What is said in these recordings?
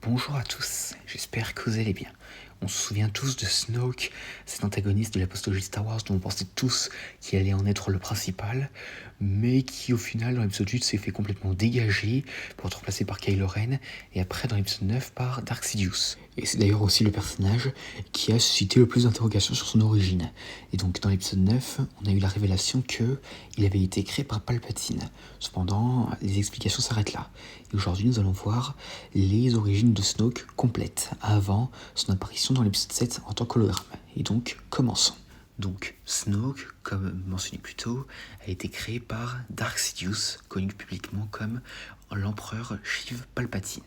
Bonjour à tous, j'espère que vous allez bien. On se souvient tous de Snoke, cet antagoniste de la postologie Star Wars dont on pensait tous qu'il allait en être le principal, mais qui au final dans l'épisode 8 s'est fait complètement dégager pour être remplacé par Kylo Ren, et après dans l'épisode 9 par Dark Sidious. Et c'est d'ailleurs aussi le personnage qui a suscité le plus d'interrogations sur son origine. Et donc dans l'épisode 9, on a eu la révélation qu'il avait été créé par Palpatine. Cependant, les explications s'arrêtent là. Et aujourd'hui, nous allons voir les origines de Snoke complètes, avant son apparition dans l'épisode 7 en tant qu'hologramme. Et donc, commençons. Donc, Snoke, comme mentionné plus tôt, a été créé par Dark Sidious, connu publiquement comme l'empereur Sheev Palpatine.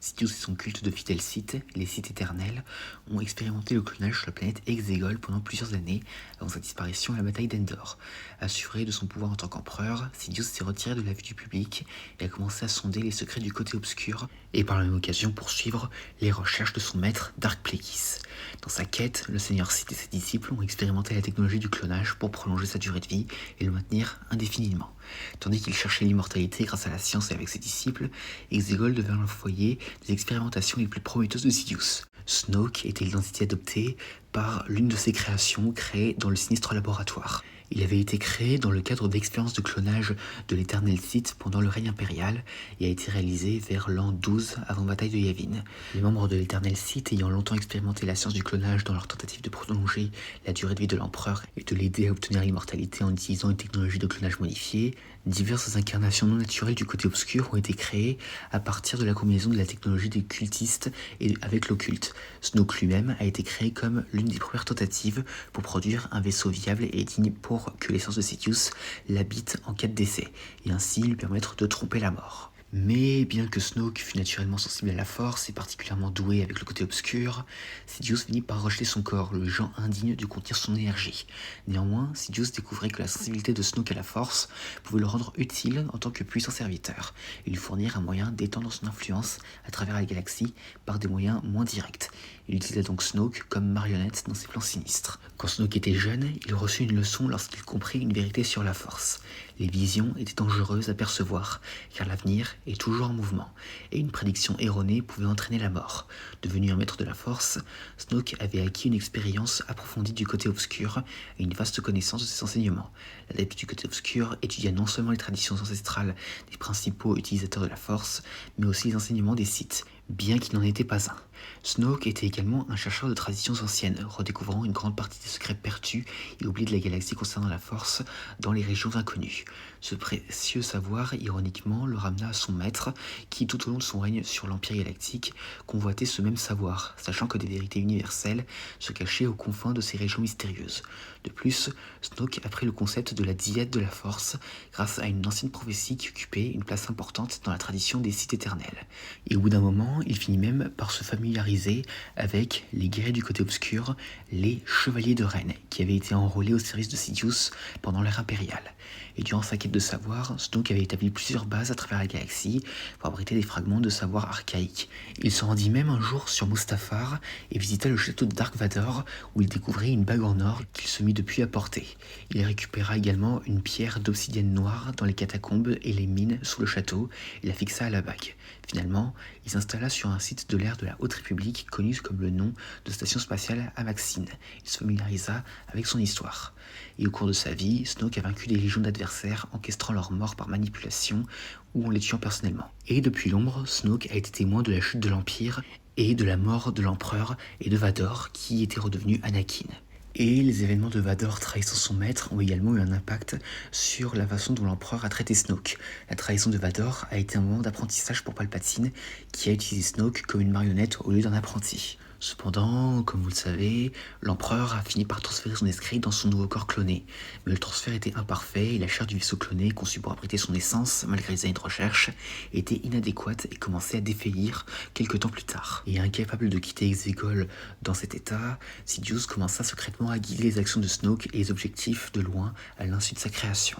Sidious et son culte de fidèles Sith, les Sith éternels, ont expérimenté le clonage sur la planète Exegol pendant plusieurs années avant sa disparition à la bataille d'Endor. Assuré de son pouvoir en tant qu'empereur, Sidious s'est retiré de la vue du public et a commencé à sonder les secrets du côté obscur et par la même occasion poursuivre les recherches de son maître Dark Plagueis. Dans sa quête, le seigneur Sith et ses disciples ont expérimenté la technologie du clonage pour prolonger sa durée de vie et le maintenir indéfiniment. Tandis qu'il cherchait l'immortalité grâce à la science et avec ses disciples, Exegol devint le foyer des expérimentations les plus prometteuses de Sidious. Snoke était l'identité adoptée par l'une de ses créations créées dans le sinistre laboratoire. Il avait été créé dans le cadre d'expériences de clonage de l'éternel Sith pendant le règne impérial et a été réalisé vers l'an 12 avant la bataille de Yavin. Les membres de l'éternel Sith ayant longtemps expérimenté la science du clonage dans leur tentative de prolonger la durée de vie de l'empereur et de l'aider à obtenir l'immortalité en utilisant une technologie de clonage modifiée, diverses incarnations non naturelles du côté obscur ont été créées à partir de la combinaison de la technologie des cultistes et avec l'occulte. Snoke lui-même a été créé comme l'une des premières tentatives pour produire un vaisseau viable et digne pour que l'essence de Sidious l'habite en cas de décès, et ainsi lui permettre de tromper la mort. Mais bien que Snoke fût naturellement sensible à la force et particulièrement doué avec le côté obscur, Sidious finit par rejeter son corps, le jugeant indigne de contenir son énergie. Néanmoins, Sidious découvrait que la sensibilité de Snoke à la force pouvait le rendre utile en tant que puissant serviteur, et lui fournir un moyen d'étendre son influence à travers la galaxie par des moyens moins directs. Il utilisa donc Snoke comme marionnette dans ses plans sinistres. Quand Snoke était jeune, il reçut une leçon lorsqu'il comprit une vérité sur la force. Les visions étaient dangereuses à percevoir, car l'avenir est toujours en mouvement, et une prédiction erronée pouvait entraîner la mort. Devenu un maître de la force, Snoke avait acquis une expérience approfondie du côté obscur et une vaste connaissance de ses enseignements. L'adepte du côté obscur étudia non seulement les traditions ancestrales des principaux utilisateurs de la force, mais aussi les enseignements des Sith, bien qu'il n'en était pas un. Snoke était également un chercheur de traditions anciennes, redécouvrant une grande partie des secrets perdus et oubliés de la galaxie concernant la Force dans les régions inconnues. Ce précieux savoir, ironiquement, le ramena à son maître, qui tout au long de son règne sur l'Empire galactique convoitait ce même savoir, sachant que des vérités universelles se cachaient aux confins de ces régions mystérieuses. De plus, Snoke apprit le concept de la diète de la Force grâce à une ancienne prophétie qui occupait une place importante dans la tradition des Sith éternels. Et au bout d'un moment, il finit même par se familiariser avec les guerriers du côté obscur, les Chevaliers de Ren, qui avaient été enrôlés au service de Sidious pendant l'ère impériale. Et durant sa quête de savoir, Snoke avait établi plusieurs bases à travers la galaxie pour abriter des fragments de savoir archaïque. Il se rendit même un jour sur Mustafar et visita le château de Dark Vador où il découvrit une bague en or qu'il se mit depuis à porter. Il récupéra également une pierre d'obsidienne noire dans les catacombes et les mines sous le château et la fixa à la bague. Finalement, il s'installa sur un site de l'ère de la Haute République connu comme le nom de Station Spatiale Amaxine. Il se familiarisa avec son histoire. Et au cours de sa vie, Snoke a vaincu des légions d'adversaires, encastrant leur mort par manipulation ou en les tuant personnellement. Et depuis l'ombre, Snoke a été témoin de la chute de l'Empire et de la mort de l'Empereur et de Vador, qui était redevenu Anakin. Et les événements de Vador trahissant son maître ont également eu un impact sur la façon dont l'empereur a traité Snoke. La trahison de Vador a été un moment d'apprentissage pour Palpatine, qui a utilisé Snoke comme une marionnette au lieu d'un apprenti. Cependant, comme vous le savez, l'empereur a fini par transférer son esprit dans son nouveau corps cloné. Mais le transfert était imparfait et la chair du vaisseau cloné, conçue pour abriter son essence, malgré les années de recherche, était inadéquate et commençait à défaillir quelques temps plus tard. Et incapable de quitter Exegol dans cet état, Sidious commença secrètement à guider les actions de Snoke et les objectifs de loin à l'insu de sa création,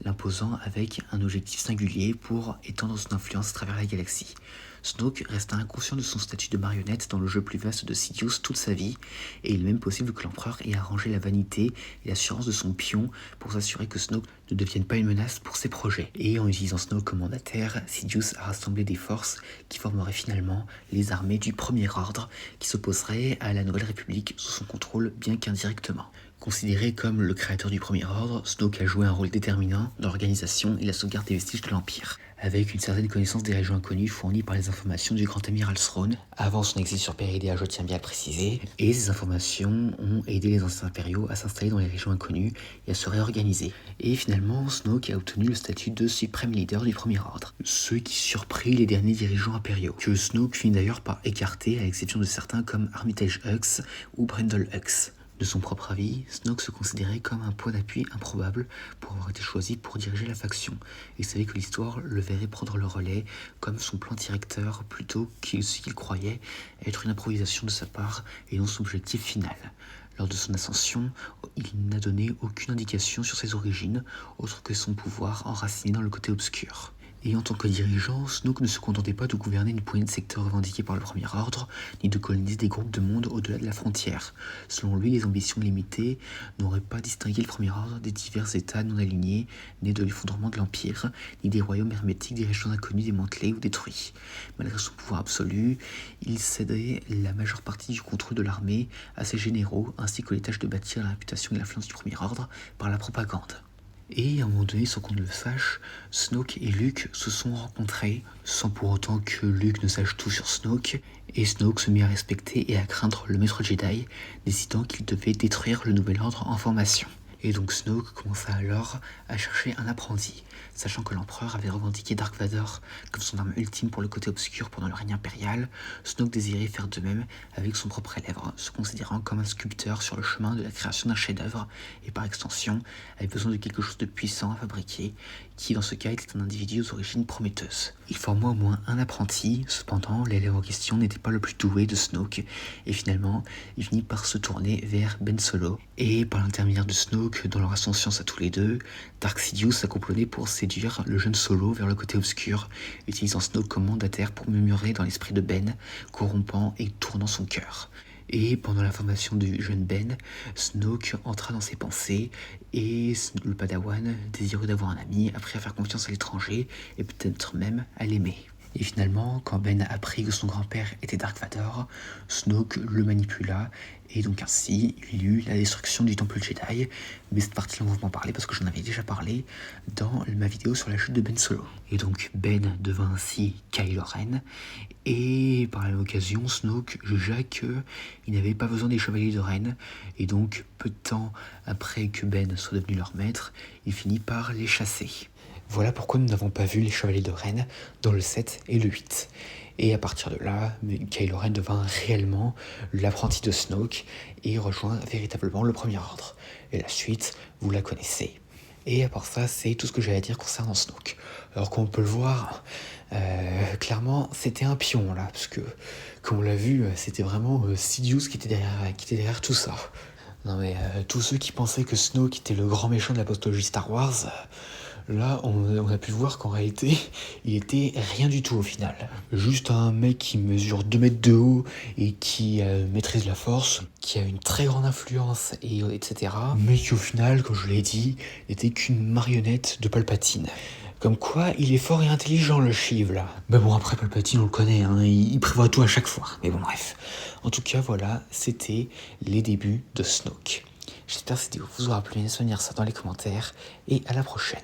l'imposant avec un objectif singulier pour étendre son influence à travers la galaxie. Snoke resta inconscient de son statut de marionnette dans le jeu plus vaste de Sidious toute sa vie, et il est même possible que l'empereur ait arrangé la vanité et l'assurance de son pion pour s'assurer que Snoke ne devienne pas une menace pour ses projets. Et en utilisant Snoke comme mandataire, Sidious a rassemblé des forces qui formeraient finalement les armées du Premier Ordre, qui s'opposeraient à la Nouvelle République sous son contrôle bien qu'indirectement. Considéré comme le créateur du Premier Ordre, Snoke a joué un rôle déterminant dans l'organisation et la sauvegarde des vestiges de l'Empire, avec une certaine connaissance des régions inconnues fournies par les informations du grand amiral Thrawn avant son exil sur Peridea, je tiens bien à le préciser, et ces informations ont aidé les anciens impériaux à s'installer dans les régions inconnues et à se réorganiser. Et finalement, Snoke a obtenu le statut de suprême leader du Premier Ordre, ce qui surprit les derniers dirigeants impériaux, que Snoke finit d'ailleurs par écarter à l'exception de certains comme Armitage Hux ou Brendol Hux. De son propre avis, Snoke se considérait comme un point d'appui improbable pour avoir été choisi pour diriger la faction, et savait que l'histoire le verrait prendre le relais comme son plan directeur plutôt que ce qu'il croyait être une improvisation de sa part et non son objectif final. Lors de son ascension, il n'a donné aucune indication sur ses origines, autre que son pouvoir enraciné dans le côté obscur. Et en tant que dirigeant, Snoke ne se contentait pas de gouverner une poignée de secteurs revendiqués par le Premier Ordre, ni de coloniser des groupes de monde au-delà de la frontière. Selon lui, les ambitions limitées n'auraient pas distingué le Premier Ordre des divers États non alignés, nés de l'effondrement de l'Empire, ni des royaumes hermétiques des régions inconnues démantelés ou détruits. Malgré son pouvoir absolu, il cédait la majeure partie du contrôle de l'armée à ses généraux, ainsi que les tâches de bâtir la réputation et l'influence du Premier Ordre par la propagande. Et à un moment donné, sans qu'on ne le sache, Snoke et Luke se sont rencontrés, sans pour autant que Luke ne sache tout sur Snoke, et Snoke se mit à respecter et à craindre le maître Jedi, décidant qu'il devait détruire le nouvel ordre en formation. Et donc Snoke commença alors à chercher un apprenti, sachant que l'empereur avait revendiqué Dark Vador comme son arme ultime pour le côté obscur pendant le règne impérial. Snoke désirait faire de même avec son propre élève, se considérant comme un sculpteur sur le chemin de la création d'un chef-d'œuvre et par extension avait besoin de quelque chose de puissant à fabriquer, qui dans ce cas était un individu aux origines prometteuses. Il forma au moins un apprenti, cependant l'élève en question n'était pas le plus doué de Snoke et finalement il finit par se tourner vers Ben Solo et par l'intermédiaire de Snoke dans leur ascension à tous les deux, Dark Sidious a complotté pour séduire le jeune Solo vers le côté obscur, utilisant Snoke comme mandataire pour murmurer dans l'esprit de Ben, corrompant et tournant son cœur. Et pendant la formation du jeune Ben, Snoke entra dans ses pensées et le Padawan, désireux d'avoir un ami, apprit à faire confiance à l'étranger et peut-être même à l'aimer. Et finalement, quand Ben apprit que son grand-père était Dark Vador, Snoke le manipula, et donc ainsi, il eut la destruction du Temple Jedi. Mais cette partie-là, on va m'en parler parce que j'en avais déjà parlé dans ma vidéo sur la chute de Ben Solo. Et donc Ben devint ainsi Kylo Ren, et par la même occasion, Snoke jugea qu'il n'avait pas besoin des Chevaliers de Ren, et donc peu de temps après que Ben soit devenu leur maître, il finit par les chasser. Voilà pourquoi nous n'avons pas vu les Chevaliers de Ren dans le 7 et le 8. Et à partir de là, Kylo Ren devint réellement l'apprenti de Snoke et rejoint véritablement le Premier Ordre. Et la suite, vous la connaissez. Et à part ça, c'est tout ce que j'ai à dire concernant Snoke. Alors comme on peut le voir, clairement, c'était un pion là, parce que, comme on l'a vu, c'était vraiment Sidious qui était derrière tout ça. Non mais tous ceux qui pensaient que Snoke était le grand méchant de la postologie Star Wars... Là, on a pu voir qu'en réalité, il était rien du tout au final. Juste un mec qui mesure 2 mètres de haut et qui maîtrise la force, qui a une très grande influence, etc. Mais qui au final, comme je l'ai dit, n'était qu'une marionnette de Palpatine. Comme quoi, il est fort et intelligent le Chiv là. Mais bon, après Palpatine, on le connaît, hein, il prévoit tout à chaque fois. Mais bon, bref. En tout cas, voilà, c'était les débuts de Snoke. J'espère que cette vidéo vous aura plu, laissez-moi dire ça dans les commentaires, et à la prochaine.